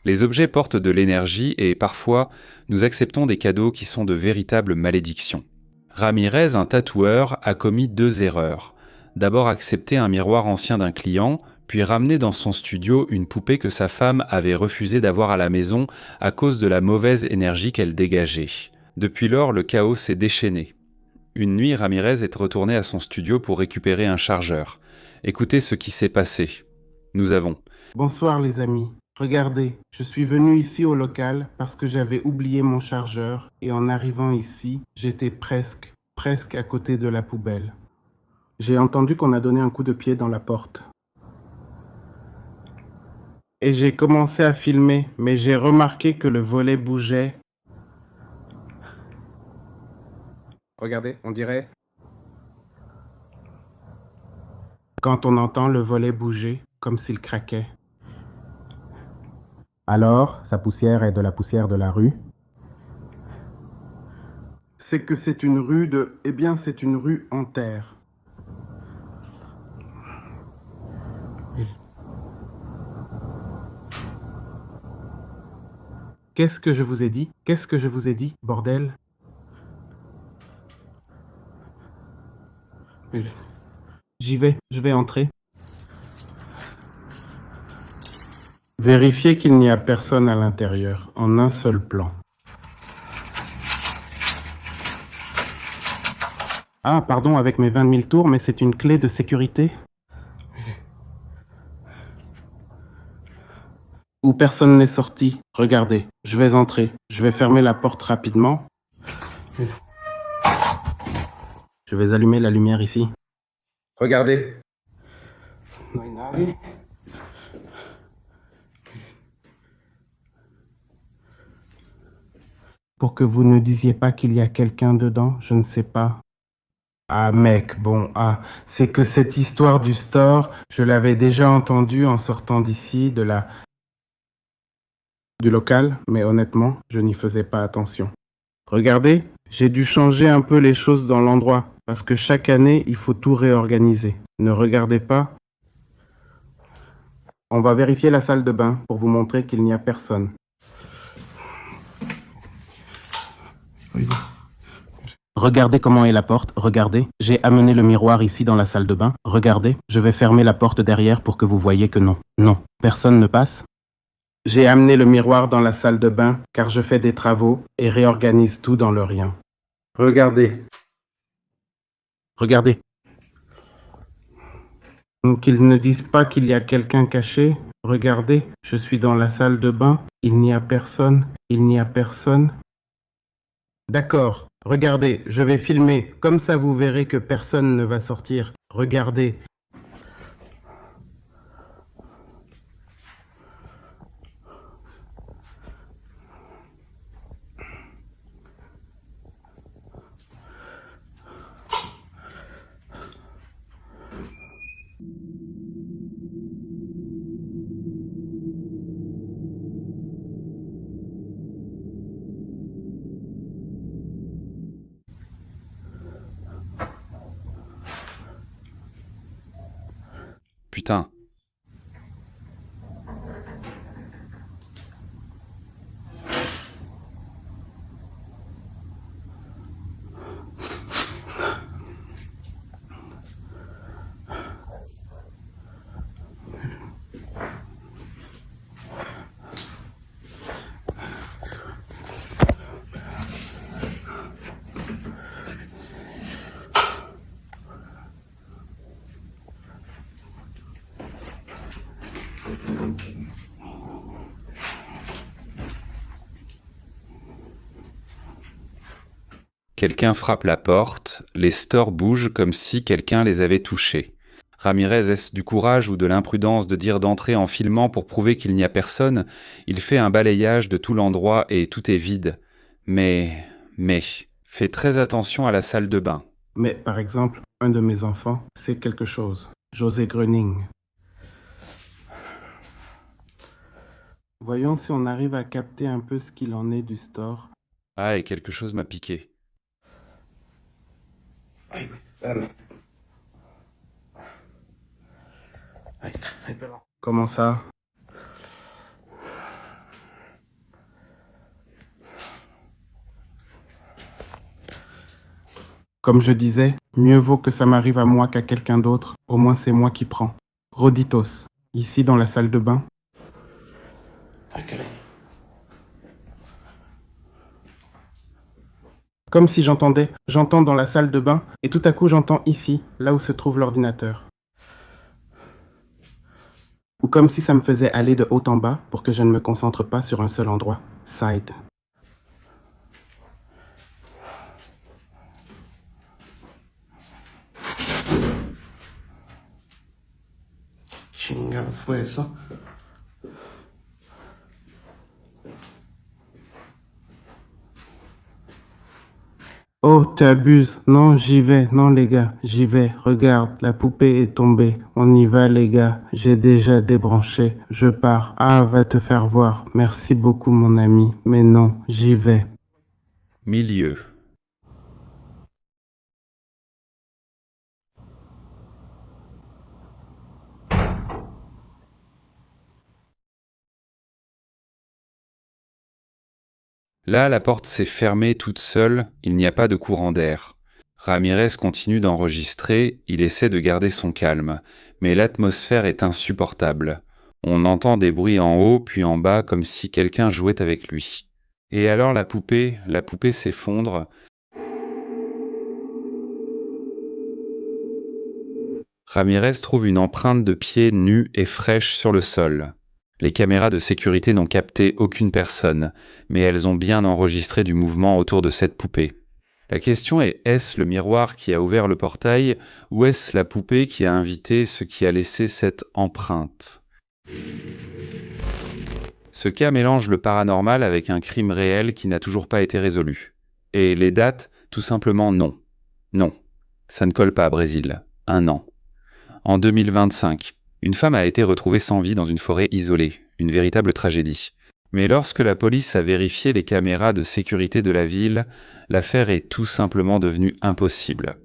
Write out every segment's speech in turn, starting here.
Les objets portent de l'énergie et parfois, nous acceptons des cadeaux qui sont de véritables malédictions. Ramirez, un tatoueur, a commis 2 erreurs. D'abord accepter un miroir ancien d'un client, puis ramener dans son studio une poupée que sa femme avait refusé d'avoir à la maison à cause de la mauvaise énergie qu'elle dégageait. Depuis lors, le chaos s'est déchaîné. Une nuit, Ramirez est retourné à son studio pour récupérer un chargeur. Écoutez ce qui s'est passé. Nous avons Bonsoir les amis. Regardez, je suis venu ici au local parce que j'avais oublié mon chargeur et en arrivant ici, j'étais presque à côté de la poubelle. J'ai entendu qu'on a donné un coup de pied dans la porte. Et j'ai commencé à filmer, mais j'ai remarqué que le volet bougeait. Regardez, on dirait... Quand on entend le volet bouger, comme s'il craquait. Alors, sa poussière est de la poussière de la rue. C'est que c'est une rue de... Eh bien, c'est une rue en terre. Qu'est-ce que je vous ai dit? Qu'est-ce que je vous ai dit, bordel? J'y vais, je vais entrer. Vérifiez qu'il n'y a personne à l'intérieur, en un seul plan. Ah, pardon, avec mes 20 000 tours, mais c'est une clé de sécurité. Où personne n'est sorti. Regardez, je vais entrer. Je vais fermer la porte rapidement. Je vais allumer la lumière ici. Regardez. Pour que vous ne disiez pas qu'il y a quelqu'un dedans, je ne sais pas. Ah mec, c'est que cette histoire du store, je l'avais déjà entendue en sortant d'ici, du local, mais honnêtement, je n'y faisais pas attention. Regardez, j'ai dû changer un peu les choses dans l'endroit, parce que chaque année, il faut tout réorganiser. Ne regardez pas. On va vérifier la salle de bain pour vous montrer qu'il n'y a personne. Regardez comment est la porte, regardez. J'ai amené le miroir ici dans la salle de bain. Regardez, je vais fermer la porte derrière pour que vous voyez que non. Non, personne ne passe. J'ai amené le miroir dans la salle de bain car je fais des travaux et réorganise tout dans le rien. Regardez. Regardez. Qu'ils ne disent pas qu'il y a quelqu'un caché. Regardez, je suis dans la salle de bain. Il n'y a personne. Il n'y a personne. D'accord. Regardez, je vais filmer. Comme ça, vous verrez que personne ne va sortir. Regardez. putain. Quelqu'un frappe la porte, les stores bougent comme si quelqu'un les avait touchés. Ramirez, est-ce du courage ou de l'imprudence de dire d'entrer en filmant pour prouver qu'il n'y a personne? Il fait un balayage de tout l'endroit et tout est vide. Mais, fais très attention à la salle de bain. Mais par exemple, un de mes enfants, c'est quelque chose. José Gröning. Voyons si on arrive à capter un peu ce qu'il en est du store. Ah, et quelque chose m'a piqué. Comment ça? Comme je disais, mieux vaut que ça m'arrive à moi qu'à quelqu'un d'autre, au moins c'est moi qui prends. Roditos, ici dans la salle de bain. Comme si j'entends dans la salle de bain, et tout à coup j'entends ici, là où se trouve l'ordinateur. Ou comme si ça me faisait aller de haut en bas pour que je ne me concentre pas sur un seul endroit. Side. Chingado fue eso. Oh, t'abuses. Non, j'y vais. Non, les gars, j'y vais. Regarde, la poupée est tombée. On y va, les gars. J'ai déjà débranché. Je pars. Ah, va te faire voir. Merci beaucoup, mon ami. Mais non, j'y vais. Milieu. Là, la porte s'est fermée toute seule, il n'y a pas de courant d'air. Ramirez continue d'enregistrer, il essaie de garder son calme, mais l'atmosphère est insupportable. On entend des bruits en haut puis en bas comme si quelqu'un jouait avec lui. Et alors la poupée s'effondre. Ramirez trouve une empreinte de pied nue et fraîche sur le sol. Les caméras de sécurité n'ont capté aucune personne, mais elles ont bien enregistré du mouvement autour de cette poupée. La question est, est-ce le miroir qui a ouvert le portail ou est-ce la poupée qui a invité ce qui a laissé cette empreinte? Ce cas mélange le paranormal avec un crime réel qui n'a toujours pas été résolu. Et les dates, tout simplement non. Non, ça ne colle pas à Brésil. Un an. En 2025, une femme a été retrouvée sans vie dans une forêt isolée, une véritable tragédie. Mais lorsque la police a vérifié les caméras de sécurité de la ville, l'affaire est tout simplement devenue impossible.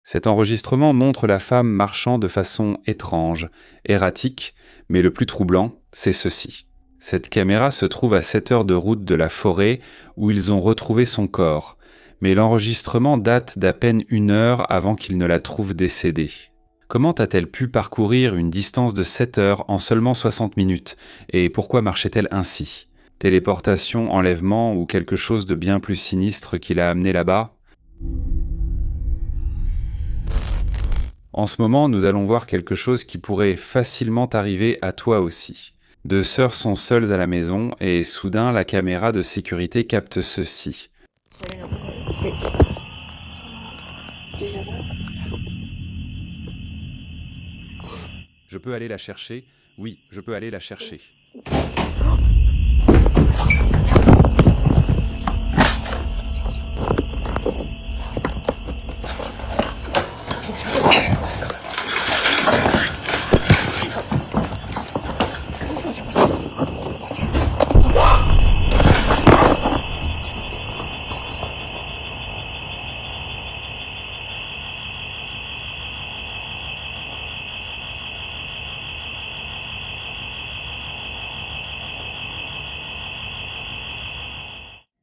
Cet enregistrement montre la femme marchant de façon étrange, erratique, mais le plus troublant, c'est ceci. Cette caméra se trouve à 7 heures de route de la forêt où ils ont retrouvé son corps, mais l'enregistrement date d'à peine 1 heure avant qu'ils ne la trouvent décédée. Comment a-t-elle pu parcourir une distance de 7 heures en seulement 60 minutes, et pourquoi marchait-elle ainsi? Téléportation, enlèvement ou quelque chose de bien plus sinistre qui l'a amenée là-bas? En ce moment, nous allons voir quelque chose qui pourrait facilement arriver à toi aussi. Deux sœurs sont seules à la maison et soudain la caméra de sécurité capte ceci. Je peux aller la chercher? Oui, je peux aller la chercher.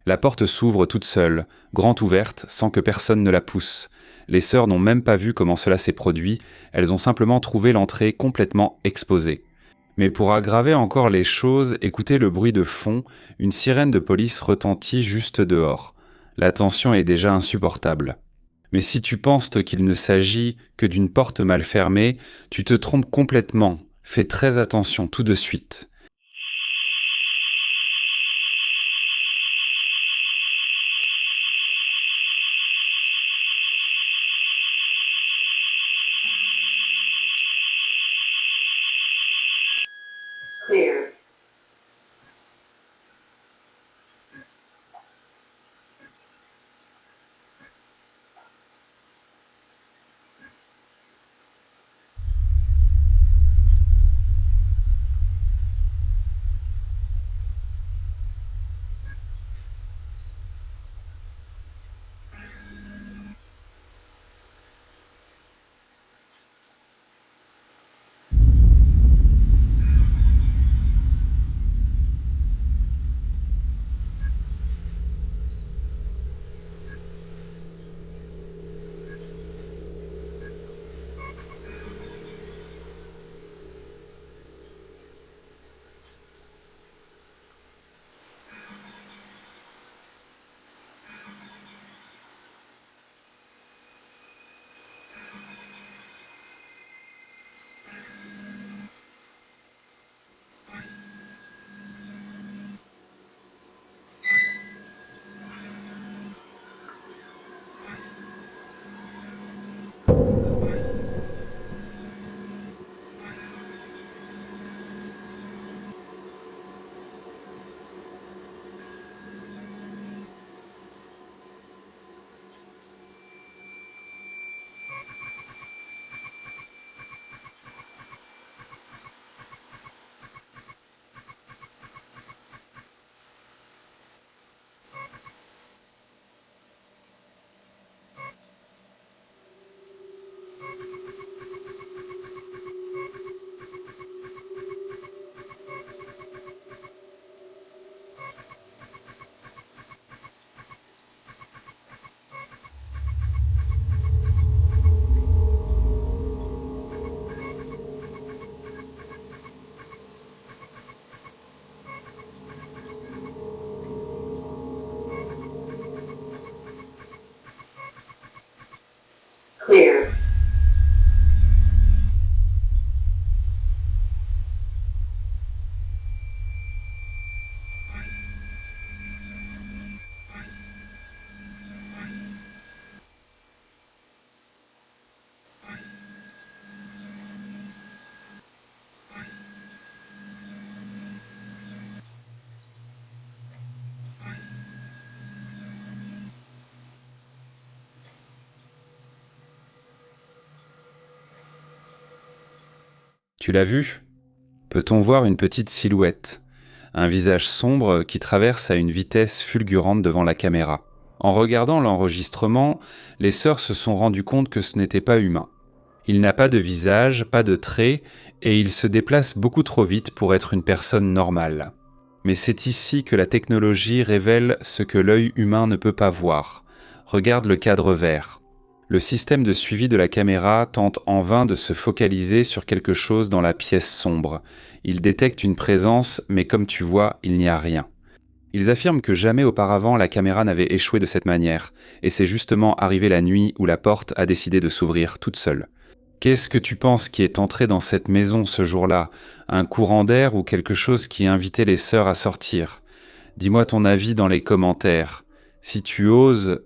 La porte s'ouvre toute seule, grande ouverte, sans que personne ne la pousse. Les sœurs n'ont même pas vu comment cela s'est produit, elles ont simplement trouvé l'entrée complètement exposée. Mais pour aggraver encore les choses, écoutez le bruit de fond, une sirène de police retentit juste dehors. La tension est déjà insupportable. Mais si tu penses qu'il ne s'agit que d'une porte mal fermée, tu te trompes complètement. Fais très attention tout de suite. Clear. Clear. Tu l'as vu? Peut-on voir une petite silhouette? Un visage sombre qui traverse à une vitesse fulgurante devant la caméra. En regardant l'enregistrement, les sœurs se sont rendues compte que ce n'était pas humain. Il n'a pas de visage, pas de traits, et il se déplace beaucoup trop vite pour être une personne normale. Mais c'est ici que la technologie révèle ce que l'œil humain ne peut pas voir. Regarde le cadre vert. Le système de suivi de la caméra tente en vain de se focaliser sur quelque chose dans la pièce sombre. Il détecte une présence, mais comme tu vois, il n'y a rien. Ils affirment que jamais auparavant la caméra n'avait échoué de cette manière, et c'est justement arrivé la nuit où la porte a décidé de s'ouvrir toute seule. Qu'est-ce que tu penses qui est entré dans cette maison ce jour-là? Un courant d'air ou quelque chose qui invitait les sœurs à sortir? Dis-moi ton avis dans les commentaires. Si tu oses...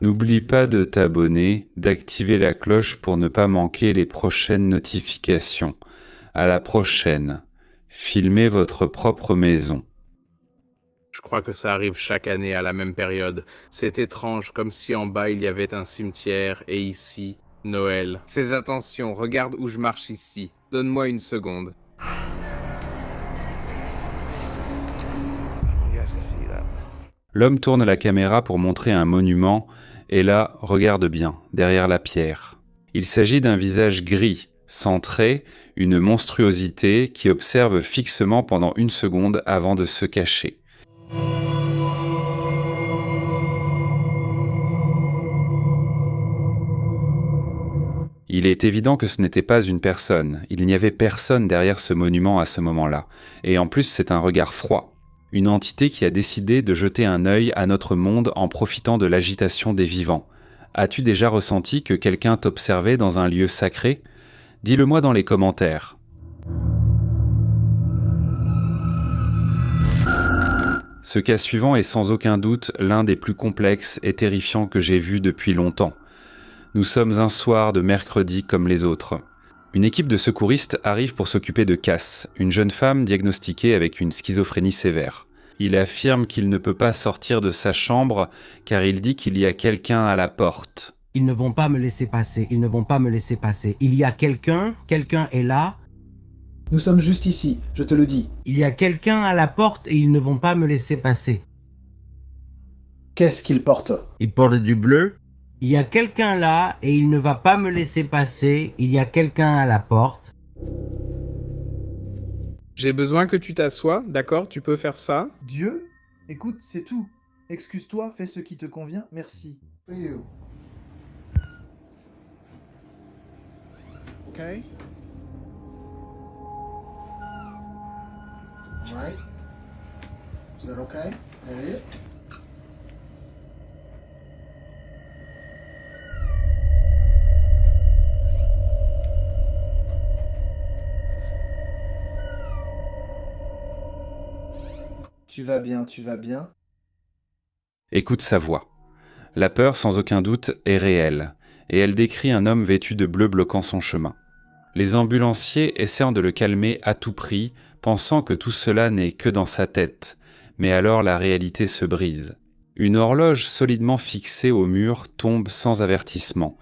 N'oublie pas de t'abonner, d'activer la cloche pour ne pas manquer les prochaines notifications. À la prochaine. Filmez votre propre maison. Je crois que ça arrive chaque année à la même période. C'est étrange, comme si en bas il y avait un cimetière et ici, Noël. Fais attention, regarde où je marche ici. Donne-moi une seconde. L'homme tourne la caméra pour montrer un monument, et là, regarde bien, derrière la pierre. Il s'agit d'un visage gris, sans traits, une monstruosité qui observe fixement pendant une seconde avant de se cacher. Il est évident que ce n'était pas une personne, il n'y avait personne derrière ce monument à ce moment-là, et en plus c'est un regard froid. Une entité qui a décidé de jeter un œil à notre monde en profitant de l'agitation des vivants. As-tu déjà ressenti que quelqu'un t'observait dans un lieu sacré ? Dis-le-moi dans les commentaires. Ce cas suivant est sans aucun doute l'un des plus complexes et terrifiants que j'ai vus depuis longtemps. Nous sommes un soir de mercredi comme les autres. Une équipe de secouristes arrive pour s'occuper de Cass, une jeune femme diagnostiquée avec une schizophrénie sévère. Il affirme qu'il ne peut pas sortir de sa chambre car il dit qu'il y a quelqu'un à la porte. Ils ne vont pas me laisser passer, ils ne vont pas me laisser passer. Il y a quelqu'un est là. Nous sommes juste ici, je te le dis. Il y a quelqu'un à la porte et ils ne vont pas me laisser passer. Qu'est-ce qu'il porte? Il porte du bleu. Il y a quelqu'un là et il ne va pas me laisser passer. Il y a quelqu'un à la porte. J'ai besoin que tu t'assoies, d'accord? Tu peux faire ça? Dieu? Écoute, c'est tout. Excuse-toi, fais ce qui te convient, merci. Okay? Right? Is that okay? Elliot? Tu vas bien, tu vas bien. Écoute sa voix. La peur, sans aucun doute, est réelle, et elle décrit un homme vêtu de bleu bloquant son chemin. Les ambulanciers essaient de le calmer à tout prix, pensant que tout cela n'est que dans sa tête, mais alors la réalité se brise. Une horloge solidement fixée au mur tombe sans avertissement.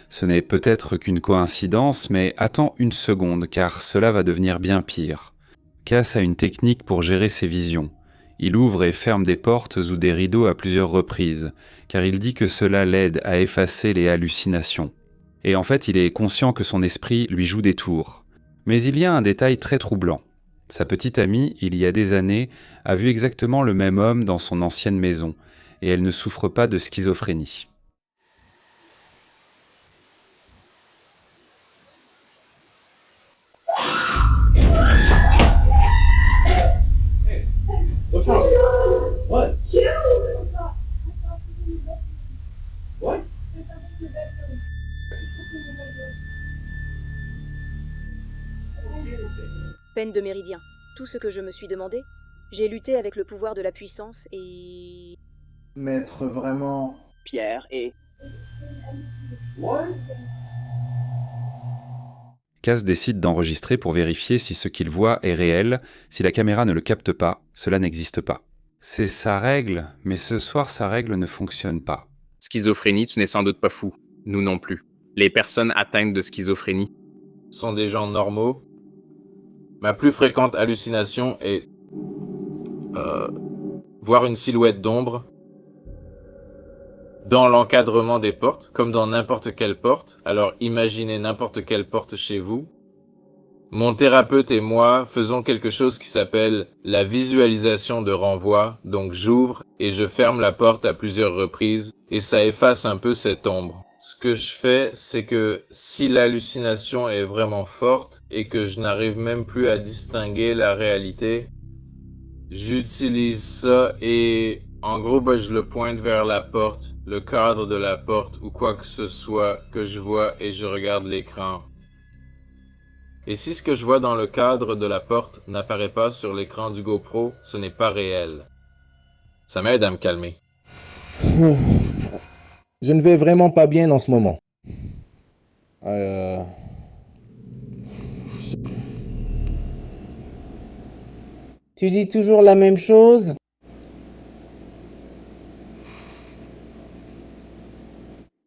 Ce n'est peut-être qu'une coïncidence, mais attends une seconde, car cela va devenir bien pire. Cass a une technique pour gérer ses visions. Il ouvre et ferme des portes ou des rideaux à plusieurs reprises, car il dit que cela l'aide à effacer les hallucinations. Et en fait, il est conscient que son esprit lui joue des tours. Mais il y a un détail très troublant. Sa petite amie, il y a des années, a vu exactement le même homme dans son ancienne maison, et elle ne souffre pas de schizophrénie. Peine de méridien. Tout ce que je me suis demandé, j'ai lutté avec le pouvoir de la puissance et... Maître vraiment... Pierre et... Cass décide d'enregistrer pour vérifier si ce qu'il voit est réel. Si la caméra ne le capte pas, cela n'existe pas. C'est sa règle, mais ce soir sa règle ne fonctionne pas. Schizophrénie, tu n'es sans doute pas fou. Nous non plus. Les personnes atteintes de schizophrénie sont des gens normaux. Ma plus fréquente hallucination est... voir une silhouette d'ombre dans l'encadrement des portes, comme dans n'importe quelle porte. Alors imaginez n'importe quelle porte chez vous. Mon thérapeute et moi faisons quelque chose qui s'appelle la visualisation de renvoi. Donc j'ouvre et je ferme la porte à plusieurs reprises et ça efface un peu cette ombre. Ce que je fais, c'est que si l'hallucination est vraiment forte et que je n'arrive même plus à distinguer la réalité, j'utilise ça et en gros, je le pointe vers la porte, le cadre de la porte ou quoi que ce soit que je vois et je regarde l'écran. Et si ce que je vois dans le cadre de la porte n'apparaît pas sur l'écran du GoPro, ce n'est pas réel. Ça m'aide à me calmer. Je ne vais vraiment pas bien en ce moment. Tu dis toujours la même chose?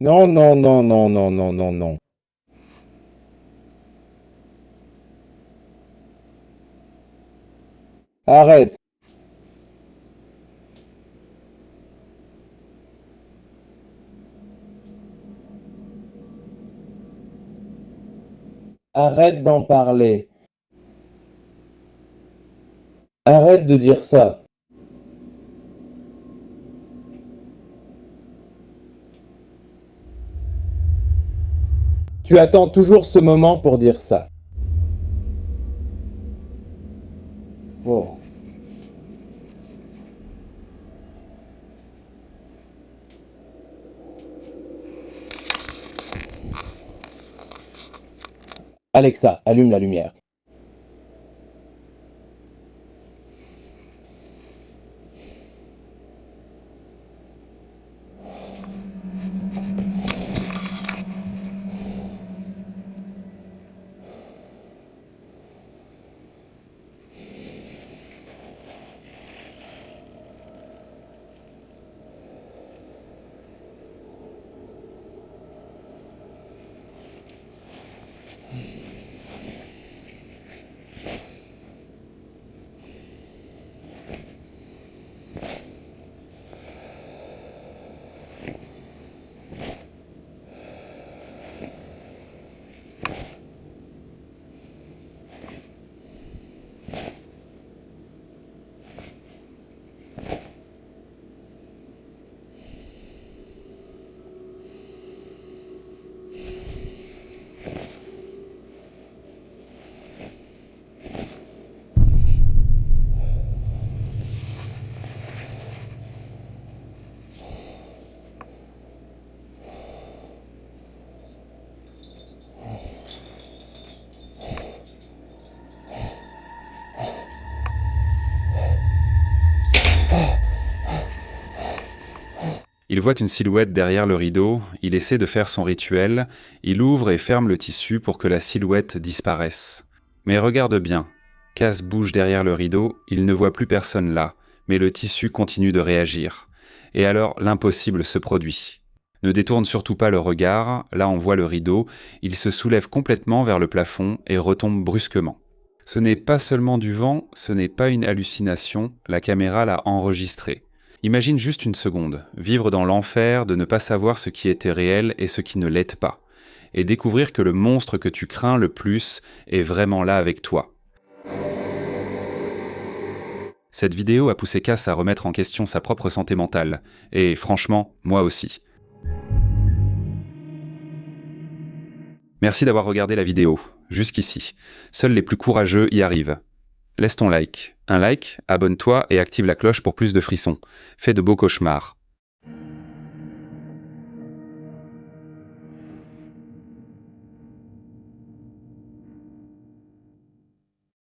Non, non, non, non, non, non, non, non. Arrête. Arrête d'en parler. Arrête de dire ça. Tu attends toujours ce moment pour dire ça. Oh. Alexa, allume la lumière. Il voit une silhouette derrière le rideau, il essaie de faire son rituel, il ouvre et ferme le tissu pour que la silhouette disparaisse. Mais regarde bien, Cass bouge derrière le rideau, il ne voit plus personne là, mais le tissu continue de réagir. Et alors l'impossible se produit. Ne détourne surtout pas le regard, là on voit le rideau, il se soulève complètement vers le plafond et retombe brusquement. Ce n'est pas seulement du vent, ce n'est pas une hallucination, la caméra l'a enregistré. Imagine juste une seconde, vivre dans l'enfer de ne pas savoir ce qui était réel et ce qui ne l'est pas, et découvrir que le monstre que tu crains le plus est vraiment là avec toi. Cette vidéo a poussé Cass à remettre en question sa propre santé mentale, et franchement, moi aussi. Merci d'avoir regardé la vidéo, jusqu'ici. Seuls les plus courageux y arrivent. Laisse ton like. Un like, abonne-toi et active la cloche pour plus de frissons. Fais de beaux cauchemars.